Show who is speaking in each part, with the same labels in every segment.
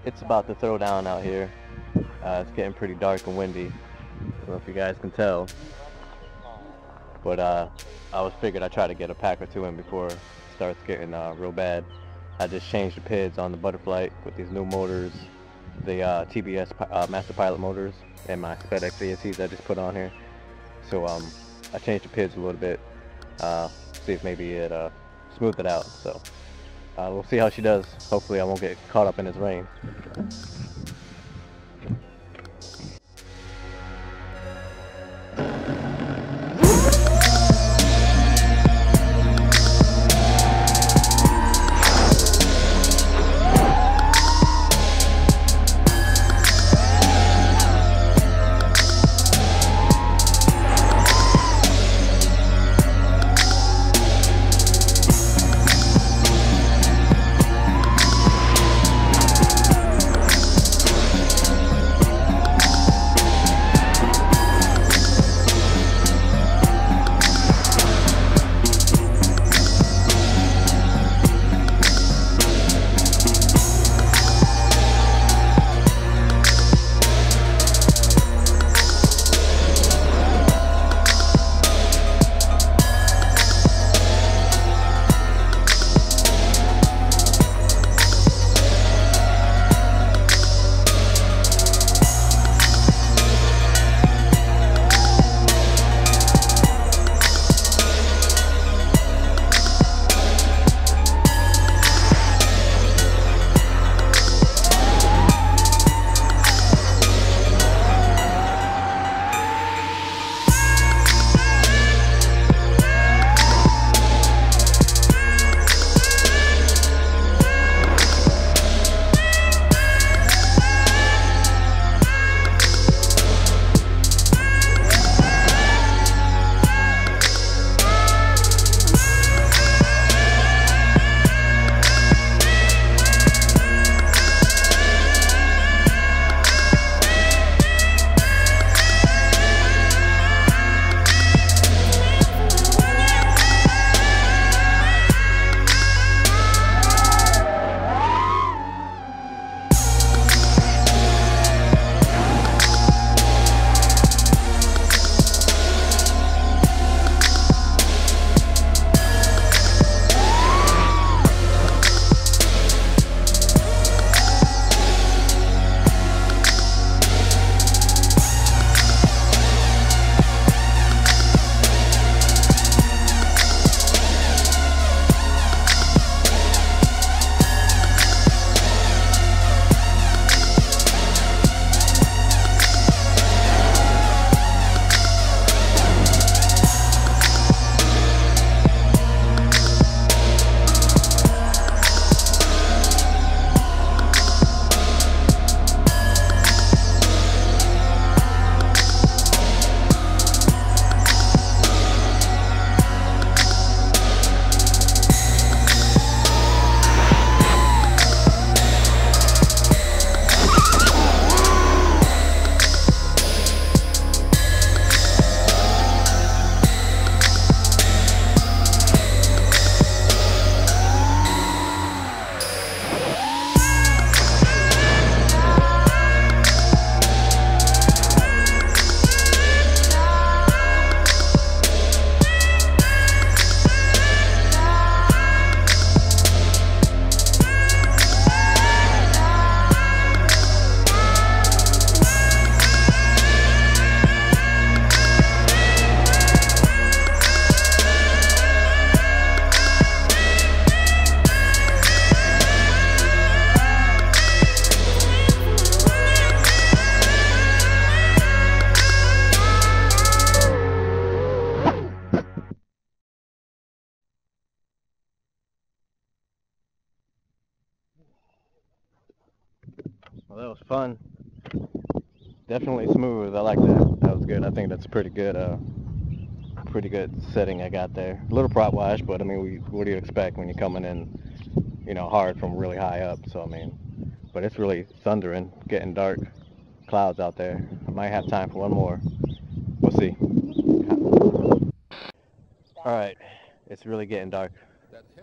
Speaker 1: It's about to throw down out here. It's getting pretty dark and windy. I don't know if you guys can tell, but I was figured I'd try to get a pack or two in before it starts getting real bad. I just changed the PIDs on the Butterflight with these new motors, the TBS Master Pilot motors, and my SpedX ASCs I just put on here. So I changed the PIDs a little bit, see if maybe it smoothed it out. So we'll see how she does. Hopefully I won't get caught up in this rain. Well, that was fun. Definitely smooth. I like that. That was good. I think that's pretty good setting I got there. A little prop wash, but I mean, what do you expect when you're coming in, hard from really high up? So I mean, but it's really thundering, getting dark, clouds out there. I might have time for one more. We'll see. All right, it's really getting dark.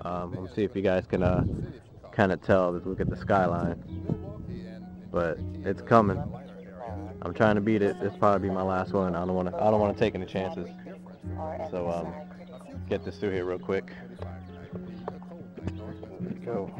Speaker 1: Let's see if you guys can kind of tell. Let's look at the skyline. but it's coming. I'm trying to beat it. This probably be my last one. I don't want to take any chances. So get this through here real quick. Let's go.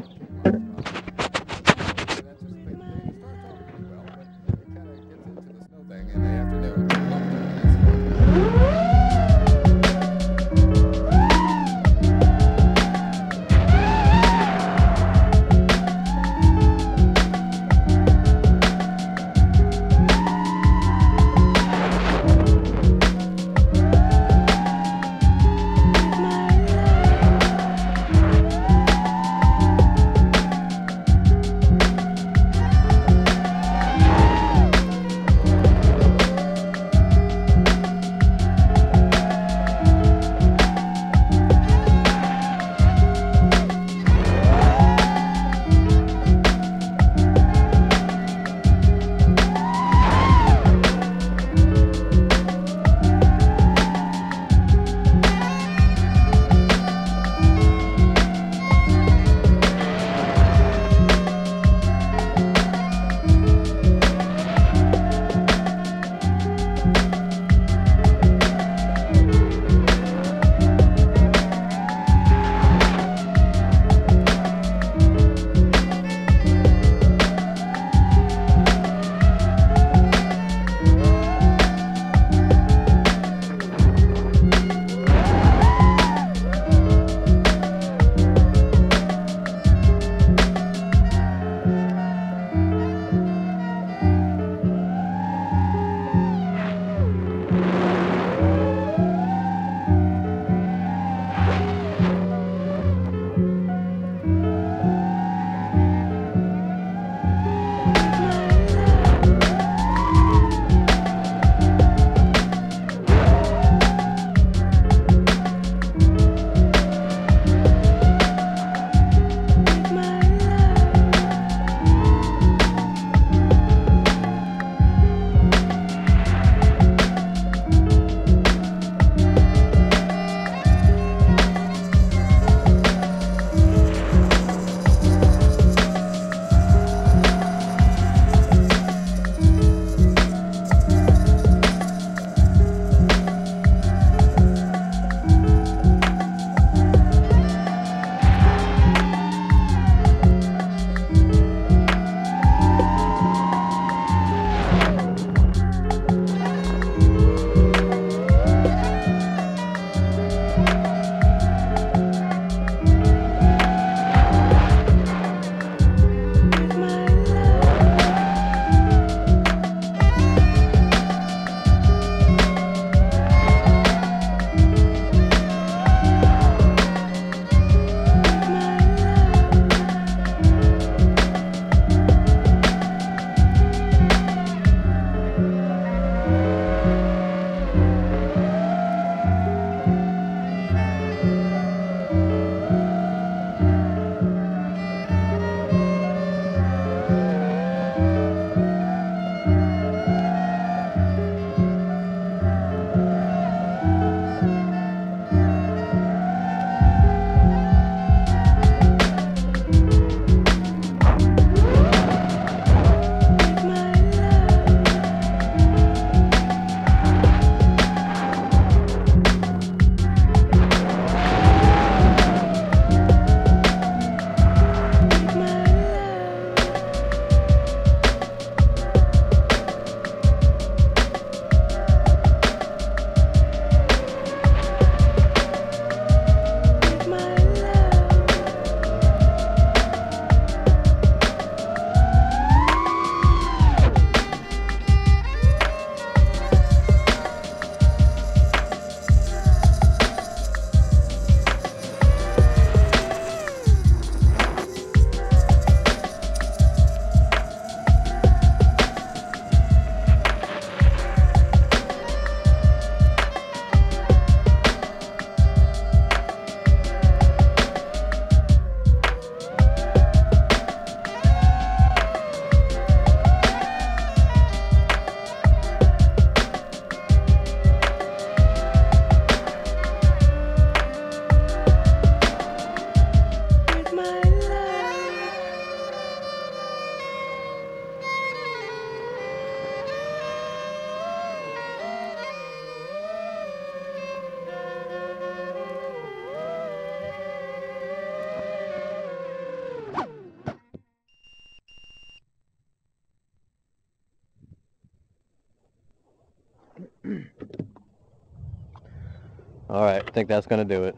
Speaker 1: Alright, I think that's gonna do it.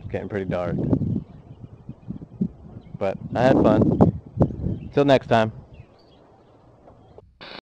Speaker 1: It's getting pretty dark. But I had fun. Till next time.